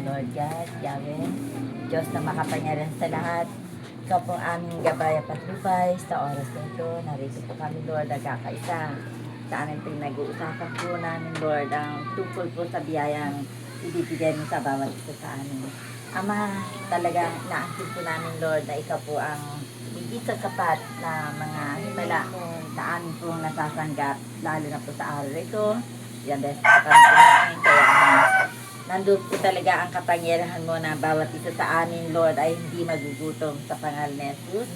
Lord God, Yahweh, Diyos na makapangyarihan sa lahat. Ikaw po aming gabay at patnubay sa oras na ito. Narito po kami, Lord, nagkakaisa. Sa aming pinag-uusapan po namin, Lord, ang tungkol po sa biyayang ibibigay mo sa bawat isa sa amin. Ama, talagang naangkin po namin, Lord, na ikaw po ang higit sa sapat na mga himala sa amin pong nasasanggap, lalo na po sa araw ito. Yan, best po kami po namin. Kaya nandun po talaga ang kapangyarihan mo na bawat isa sa amin, Lord, ay hindi magugutom sa pangalan ni Jesus.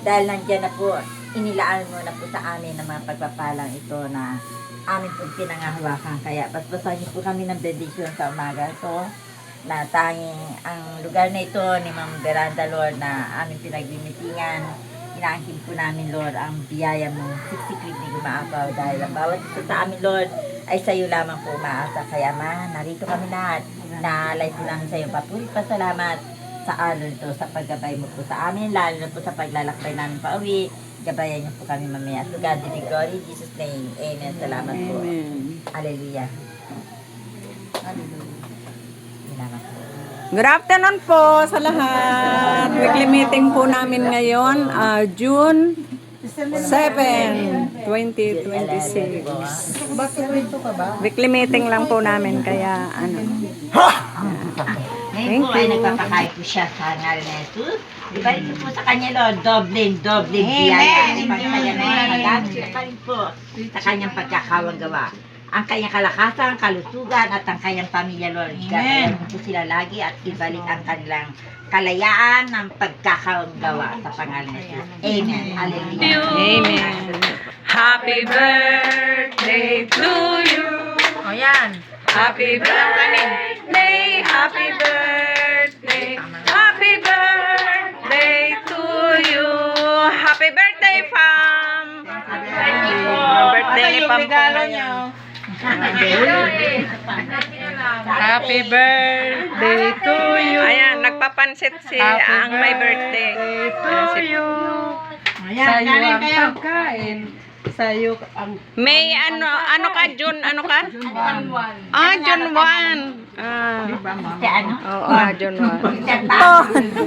Dahil nandiyan na po, inilaan mo na po sa amin ang mga pagpapalang ito na amin po pinangahawakan. Kaya paspasan niyo po kami ng benediction sa umaga ito, na tanging ang lugar na ito ni Ma'am Veranda, Lord, na aming pinaglimitingan. Inaangkin po namin, Lord, ang biyaya mo, siksik di gumaapaw, dahil ang bawat isa sa amin, Lord, ay sa iyo lamang po umaasa. Kaya narito kami lahat, naalay po namin sa iyo. Papuri pasalamat sa araw ito, sa paggabay mo po sa amin, lalo na po sa paglalakbay namin pa uwi. Gabayan niyo po kami mamaya. To God be the glory, in Jesus' name. Amen. Salamat po. Amen. Hallelujah. Salamat po. Good afternoon po sa lahat. Weekly meeting po namin ngayon, June 7, 2026. Weekly meeting lang po namin, kaya ano. Ngayon po ay nagpapakain po siya sa ngalan ni Jesus. Ibalik niyo po sa kanya, Lord, dobleng biyaya. Magamit pa rin po sa kanyang pagkakawang gawa. Ang kanyang kalakasan, kalusugan, at ang kanyang pamilya, Lord. Gabayan mo po sila lagi at ibalik ang kanilang kalayaan ng pagkakawang gawa sa pangalan ni Jesus. Amen. Hallelujah. Amen. Happy birthday to you. O yan. Happy birthday, happy birthday, happy birthday to you. Happy birthday, Pam. Birthday ni Pam po ngayon. Happy birthday to you. Ayan, nagpapansit si ang may birthday. To you. Ayan, kanin kayo. Pagkain. Sa'yo ang May ano ka, June, ano ka? June 1. Ah, June 1. Ah. Sa ano? Oo, June 1.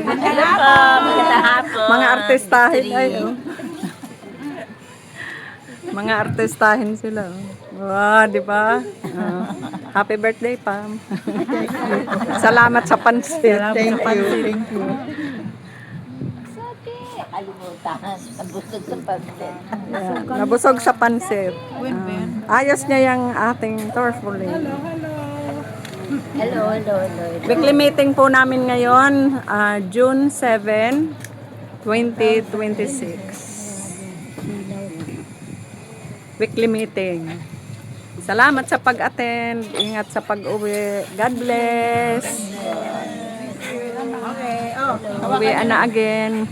Magandang hapon. Mga artistahin ay, oh. Mga artistahin sila. Oh. Wow, di ba? Happy birthday, Pam. Salamat sa pansit. thank you. Kalimutan. Nabusog sa pansit. Yeah, nabusog sa pansit. Ayos niya yung ating turfully. Hello. Weekly meeting po namin ngayon, June 7, 2026. Weekly meeting. Salamat sa pag-attend. Ingat sa pag-uwi. God bless. Okay. Oh. Uwi na again.